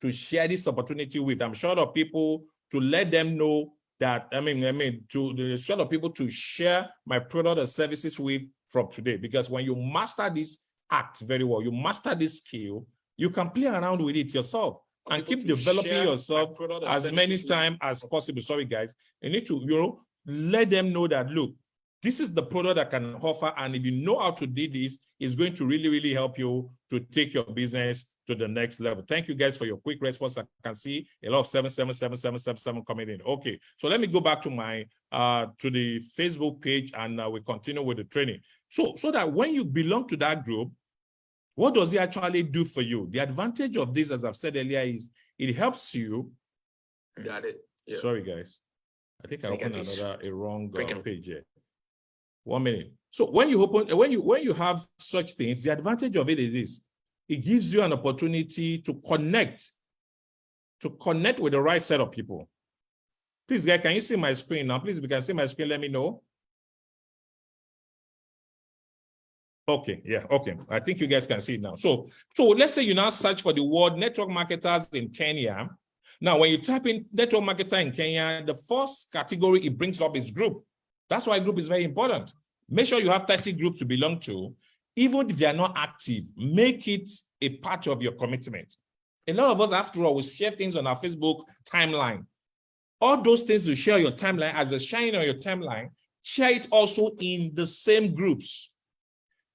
to share this opportunity with. I'm short of people to let them know that, to the sort of people to share my product or services with from today. Because when you master this act very well, you master this skill, you can play around with it yourself and keep developing yourself as many times as possible. Sorry, guys. You need to, let them know that, look, this is the product I can offer. And if you know how to do this, it's going to really, really help you to take your business to the next level. Thank you guys for your quick response. I can see a lot of 77777 coming in. Okay, so let me go back to my to the Facebook page and we continue with the training. So that when you belong to that group, what does it actually do for you? The advantage of this, as I've said earlier, is it helps you. Got it. Yeah. Sorry, guys. I think I opened a wrong page here. 1 minute. So when you have such things, the advantage of it is this: it gives you an opportunity to connect with the right set of people. Please, guys, can you see my screen now? Please, if you can see my screen, let me know. Okay, yeah, okay. I think you guys can see it now. So let's say you now search for the word network marketers in Kenya. Now, when you type in network marketer in Kenya, the first category it brings up is group. That's why group is very important. Make sure you have 30 groups to belong to. Even if they are not active, make it a part of your commitment. A lot of us, after all, we share things on our Facebook timeline. All those things you share on your timeline, as they're sharing on your timeline, share it also in the same groups.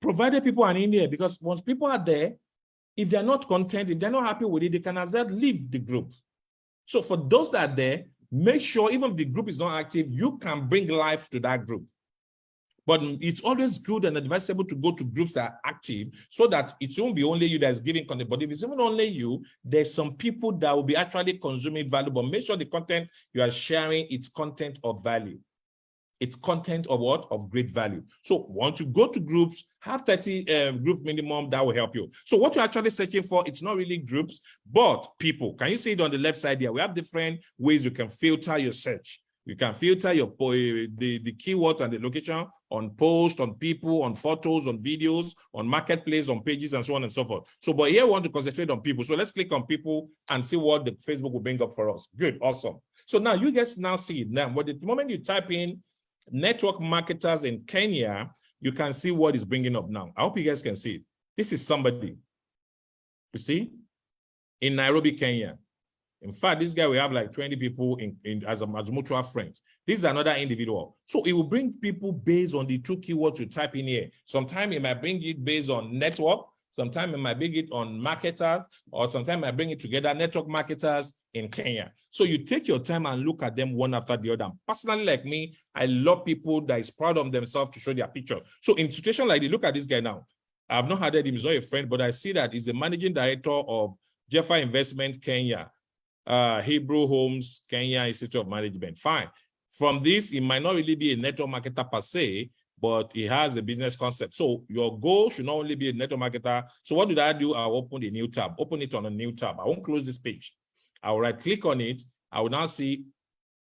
Provided people are in there, because once people are there, if they're not content, if they're not happy with it, they can as well leave the group. So for those that are there, make sure even if the group is not active, you can bring life to that group. But it's always good and advisable to go to groups that are active so that it won't be only you that is giving content. But if it's even only you, there's some people that will be actually consuming value. But make sure the content you are sharing, it's content of value. It's content of what? Of great value. So once you go to groups, have 30 group minimum, that will help you. So what you're actually searching for, it's not really groups, but people. Can you see it on the left side here? We have different ways you can filter your search. You can filter your the keywords and the location on posts, on people, on photos, on videos, on marketplace, on pages, and so on and so forth. So, but here we want to concentrate on people. So let's click on people and see what the Facebook will bring up for us. Good, awesome. So now you guys now see it. Now, but the moment you type in network marketers in Kenya, you can see what is bringing up now. I hope you guys can see it. This is somebody, you see, in Nairobi, Kenya. In fact, this guy, we have like 20 people as mutual friends. This is another individual. So it will bring people based on the 2 keywords you type in here. Sometimes it might bring it based on network. Sometimes it might bring it on marketers, or sometimes I bring it together, network marketers in Kenya. So you take your time and look at them one after the other. Personally, like me, I love people that is proud of themselves to show their picture. So in situation like this, look at this guy now. I've not heard him, he's not a friend, but I see that he's the managing director of Jeffa Investment Kenya, Hebrew Homes Kenya Institute of Management. Fine. From this, it might not really be a network marketer per se, but it has a business concept. So your goal should not only be a network marketer. So what did I do? I'll open a new tab. Open it on a new tab. I won't close this page. I'll right click on it. I will now see,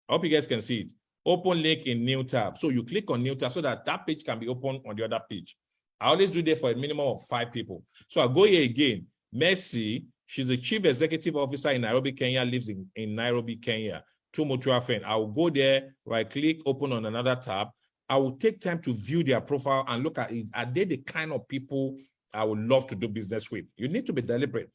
I hope you guys can see it. Open link in new tab. So you click on new tab so that that page can be opened on the other page. I always do that for a minimum of 5 people. So I'll go here again. Mercy, she's the chief executive officer in Nairobi, Kenya, lives in Nairobi, Kenya. 2 mutual friends. I will go there, right click, open on another tab. I will take time to view their profile and look at it. Are they the kind of people I would love to do business with? You need to be deliberate.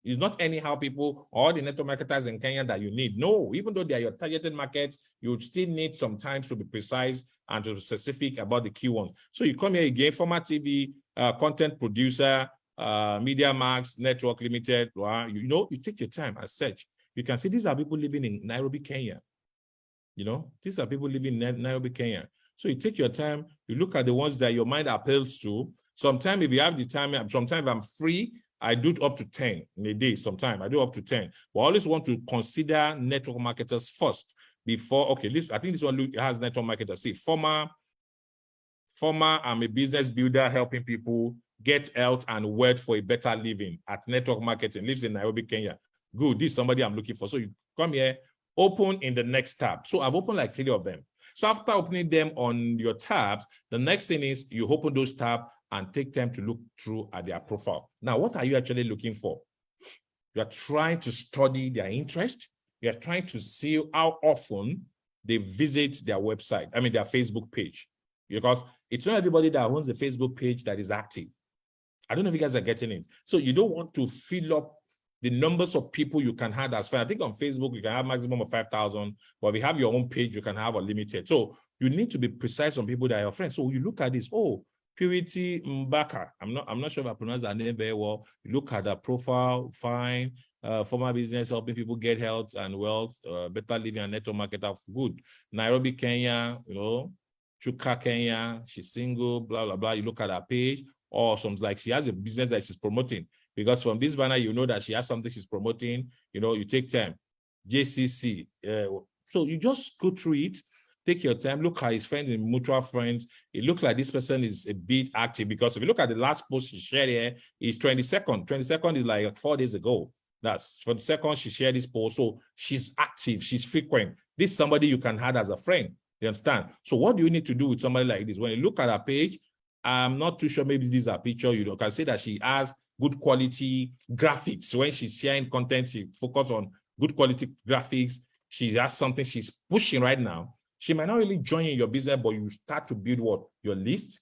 It's not anyhow people, all the network marketers in Kenya that you need. No, even though they are your targeted markets, you still need some time to be precise and to be specific about the key ones. So you come here again, Former TV, content producer, Media Max, Network Limited. You take your time and search. You can see these are people living in Nairobi, Kenya. These are people living in Nairobi, Kenya. So you take your time, you look at the ones that your mind appeals to. Sometimes if you have the time, sometimes I'm free, I do up to 10 in a day. Sometimes I do up to 10. But I always want to consider network marketers first before, okay, I think this one has network marketers. See, former, I'm a business builder helping people get health and wealth for a better living at network marketing, lives in Nairobi, Kenya. Good, this is somebody I'm looking for. So you come here, open in the next tab. So I've opened like 3 of them. So after opening them on your tabs, the next thing is you open those tabs and take time to look through at their profile. Now, what are you actually looking for? You are trying to study their interest. You are trying to see how often they visit their website, I mean, their Facebook page. Because it's not everybody that owns a Facebook page that is active. I don't know if you guys are getting it. So you don't want to fill up the numbers of people you can have as far. I think on Facebook, you can have maximum of 5,000, but if you have your own page, you can have unlimited. So you need to be precise on people that are your friends. So you look at this, oh, Purity Mbaka. I'm not sure if I pronounce that name very well. You look at the profile, fine, former business, helping people get health and wealth, better living and network marketer, good. Nairobi, Kenya, you know, Chuka, Kenya, she's single, blah, blah, blah. You look at her page, or something like she has a business that she's promoting. Because from this banner, you know that she has something she's promoting. You know, you take time. JCC. So you just go through it, take your time, look at his friends and mutual friends. It looks like this person is a bit active, because if you look at the last post she shared here, it's 22nd. 22nd is like 4 days ago. That's 22nd, she shared this post. So she's active, she's frequent. This is somebody you can have as a friend. You understand? So what do you need to do with somebody like this? When you look at her page, I'm not too sure, maybe this is a picture, you know, can say that she has good quality graphics. When she's sharing content, she focuses on good quality graphics. She has something she's pushing right now. She might not really join in your business, but you start to build what? Your list,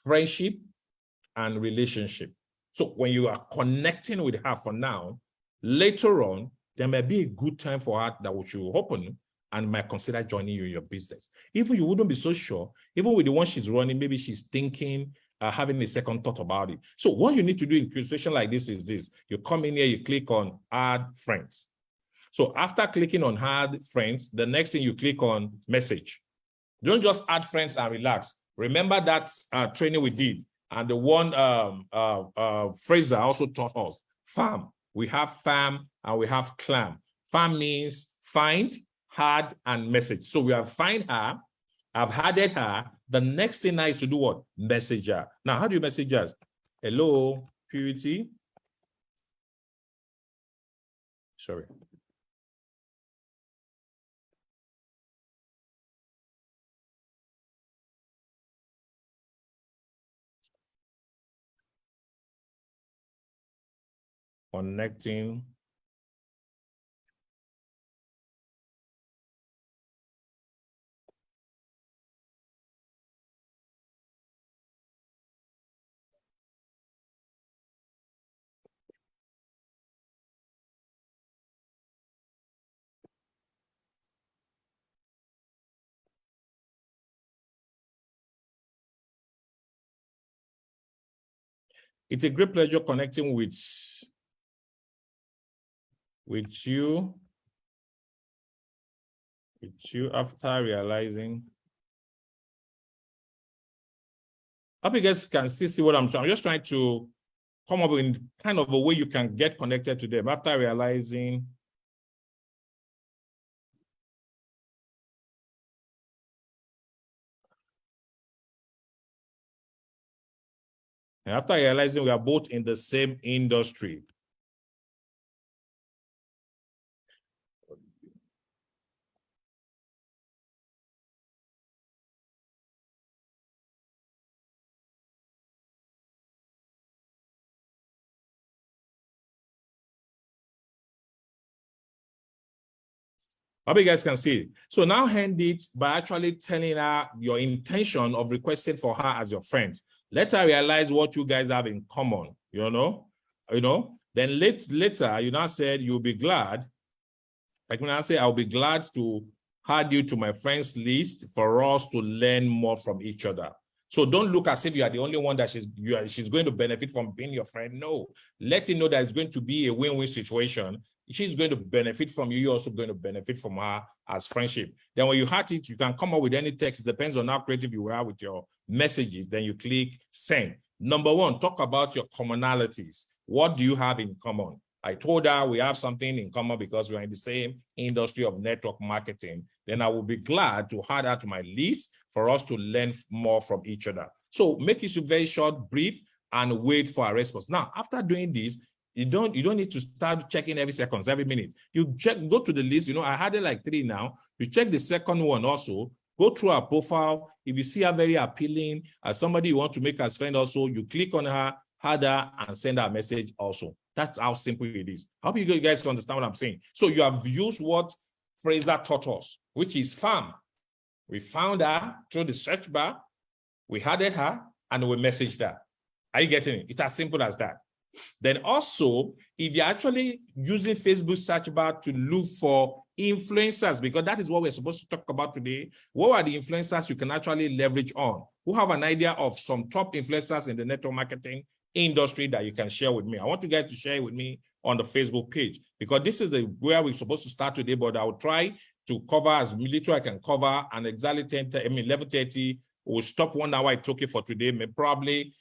friendship, and relationship. So when you are connecting with her for now, later on, there may be a good time for her that will open and might consider joining you in your business. Even you wouldn't be so sure, even with the one she's running, maybe she's thinking, having a second thought about it. So what you need to do in a situation like this is this. You come in here, you click on add friends. So after clicking on add friends, the next thing you click on message. Don't just add friends and relax. Remember that training we did, and the one Fraser also taught us, FAM. We have FAM and we have CLAM. FAM means find, add, and message. So we have find her, I've added her. The next thing now is to do what? Message her. Now, how do you message us? Hello, Purity. Sorry. Connecting. It's a great pleasure connecting with you after realizing. I hope you guys can still see what I'm trying. I'm just trying to come up with kind of a way you can get connected to them after realizing. And after realizing we are both in the same industry. I hope you guys can see it. So now hand it by actually telling her your intention of requesting for her as your friend. Let her realize what you guys have in common, you know. Then later, you now said you'll be glad. I can now say, I'll be glad to add you to my friends list for us to learn more from each other. So don't look as if you are the only one that she's going to benefit from being your friend. No, let him know that it's going to be a win-win situation. She's going to benefit from you. You're also going to benefit from her as friendship. Then when you had it, you can come up with any text. It depends on how creative you are with your messages. Then you click send. Number one, talk about your commonalities. What do you have in common? I told her we have something in common because we're in the same industry of network marketing. Then I will be glad to add her to my list for us to learn more from each other. So make it very short, brief, and wait for a response. Now, after doing this, you don't need to start checking every seconds, every minute. You go to the list. You know, I had it like 3 now. You check the second one also. Go through her profile. If you see her very appealing, as somebody you want to make as friend also, you click on her, add her, and send her a message also. That's how simple it is. I hope you guys understand what I'm saying. So you have used what Fraser taught us, which is farm. We found her through the search bar, we added her, and we messaged her. Are you getting it? It's as simple as that. Then also, if you're actually using Facebook search bar to look for influencers, because that is what we're supposed to talk about today, what are the influencers you can actually leverage on? Who have an idea of some top influencers in the network marketing industry that you can share with me? I want you guys to share with me on the Facebook page, because this is where we're supposed to start today, but I'll try to cover as little I can cover, and exactly 11:30, we'll stop 1 hour I took it for today, probably,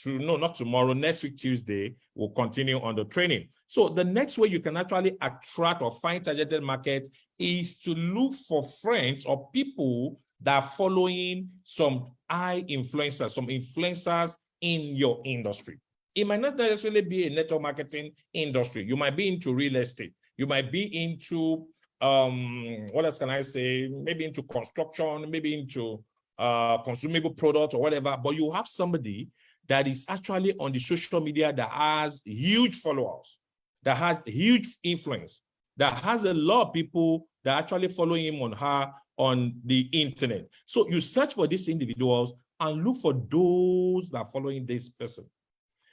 no, not tomorrow, next week, Tuesday, we'll continue on the training. So the next way you can actually attract or find targeted market is to look for friends or people that are following some high influencers, some influencers in your industry. It might not necessarily be a network marketing industry. You might be into real estate. You might be into, what else can I say? Maybe into construction, maybe into consumable products or whatever, but you have somebody that is actually on the social media that has huge followers, that has huge influence, that has a lot of people that actually follow him on her on the internet. So you search for these individuals and look for those that are following this person.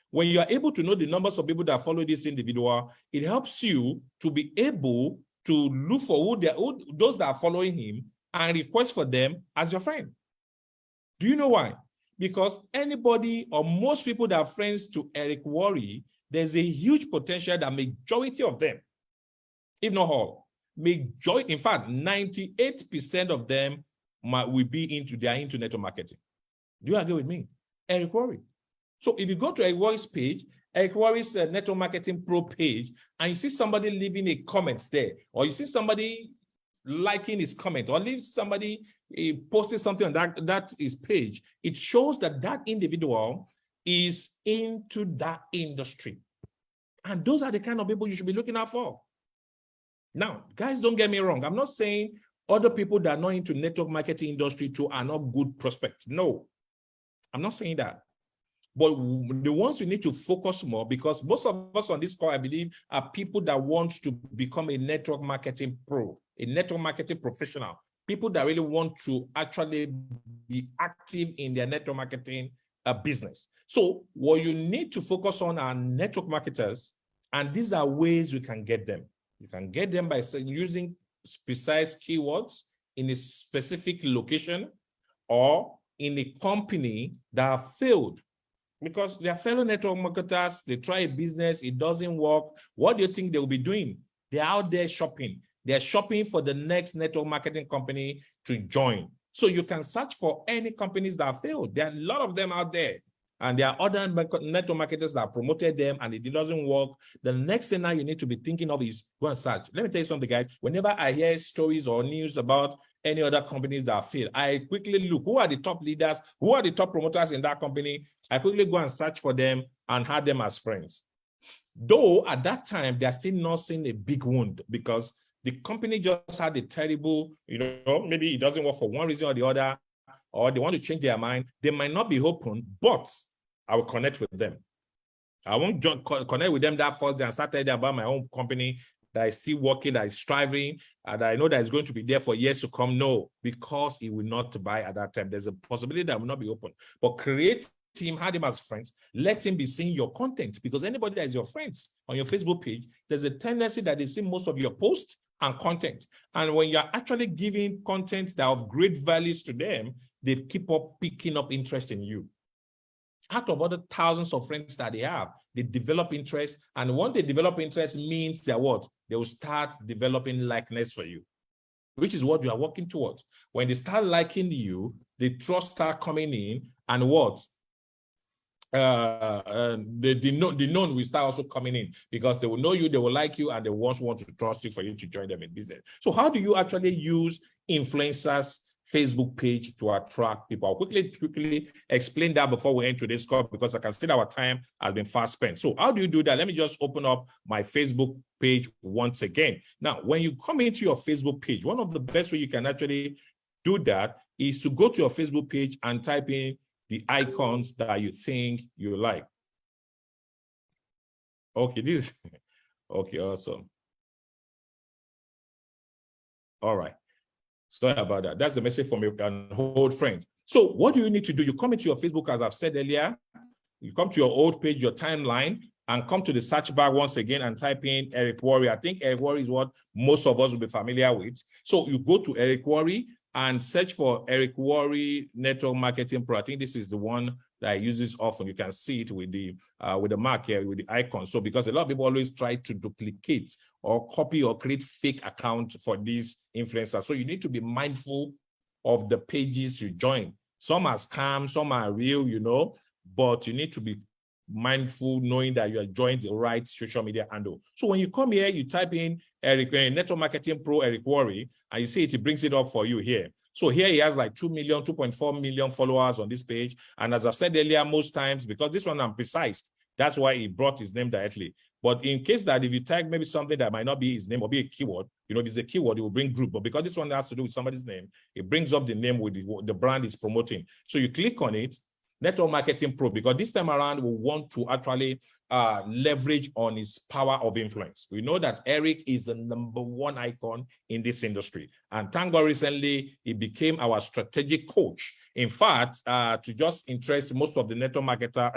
When you are able to know the numbers of people that follow this individual, it helps you to be able to look for those that are following him and request for them as your friend. Do you know why? Because anybody or most people that are friends to Eric Worre, there's a huge potential that majority of them, if not all, in fact, 98% of them will be into network marketing. Do you agree with me? Eric Worre. So if you go to Eric Worre's page, Eric Worre's Network Marketing Pro page, and you see somebody leaving a comment there, or you see somebody liking his comment, or leave somebody posting something on that his page, it shows that that individual is into that industry. And those are the kind of people you should be looking out for. Now, guys, don't get me wrong. I'm not saying other people that are not into network marketing industry too are not good prospects. No, I'm not saying that. But the ones we need to focus more, because most of us on this call, I believe, are people that want to become a network marketing pro, a network marketing professional, people that really want to actually be active in their network marketing business. So what you need to focus on are network marketers, and these are ways you can get them. You can get them by using precise keywords in a specific location or in a company that have failed. Because their fellow network marketers, they try a business, it doesn't work. What do you think they will be doing? They're out there shopping. They're shopping for the next network marketing company to join. So you can search for any companies that have failed. There are a lot of them out there. And there are other network marketers that promoted them and it doesn't work. The next thing now you need to be thinking of is go and search. Let me tell you something, guys. Whenever I hear stories or news about any other companies that fail, I quickly look, who are the top leaders? Who are the top promoters in that company? I quickly go and search for them and add them as friends. Though at that time, they're still not seeing a big wound because the company just had a terrible, maybe it doesn't work for one reason or the other, or they want to change their mind. They might not be open, but I will connect with them. I won't connect with them that first day and start telling them about my own company that is still working, that is striving, and I know that it's going to be there for years to come. No, because he will not buy at that time. There's a possibility that will not be open. But create him, have him as friends, let him be seeing your content, because anybody that is your friends on your Facebook page, there's a tendency that they see most of your posts and content. And when you're actually giving content that of great values to them, they keep up picking up interest in you. Out of other thousands of friends that they have, they develop interest. And once they develop interest means that what? They will start developing likeness for you, which is what you are working towards. When they start liking you, the trust start coming in, and what? The known will start also coming in, because they will know you, they will like you, and they want to trust you for you to join them in business. So how do you actually use influencers' Facebook page to attract people? I'll quickly explain that before we end today's call, because I can see our time has been fast spent. So how do you do that? Let me just open up my Facebook page once again. Now, when you come into your Facebook page, one of the best way you can actually do that is to go to your Facebook page and type in the icons that you think you like. Okay, this. Okay, awesome. All right. Sorry about that. That's the message from an old friend. So what do you need to do? You come into your Facebook, as I've said earlier. You come to your old page, your timeline, and come to the search bar once again and type in Eric Worre. I think Eric Worre is what most of us will be familiar with. So you go to Eric Worre and search for Eric Worre Network Marketing Pro. I think this is the one that I use this often. You can see it with the mark here, with the icon. So because a lot of people always try to duplicate or copy or create fake accounts for these influencers. So you need to be mindful of the pages you join. Some are scam, some are real, you know, but you need to be mindful knowing that you are joining the right social media handle. So when you come here, you type in Eric Network Marketing Pro Eric Worre, and you see it brings it up for you here. So here he has like 2 million, 2.4 million followers on this page. And as I've said earlier, most times, because this one I'm precise, that's why he brought his name directly. But in case that if you tag maybe something that might not be his name or be a keyword, you know, if it's a keyword, it will bring group. But because this one has to do with somebody's name, it brings up the name with the brand is promoting. So you click on it, Network Marketing Pro, because this time around we want to actually leverage on his power of influence. We know that Eric is the #1 icon in this industry. And thank God recently, he became our strategic coach. In fact, to just interest most of the network marketer,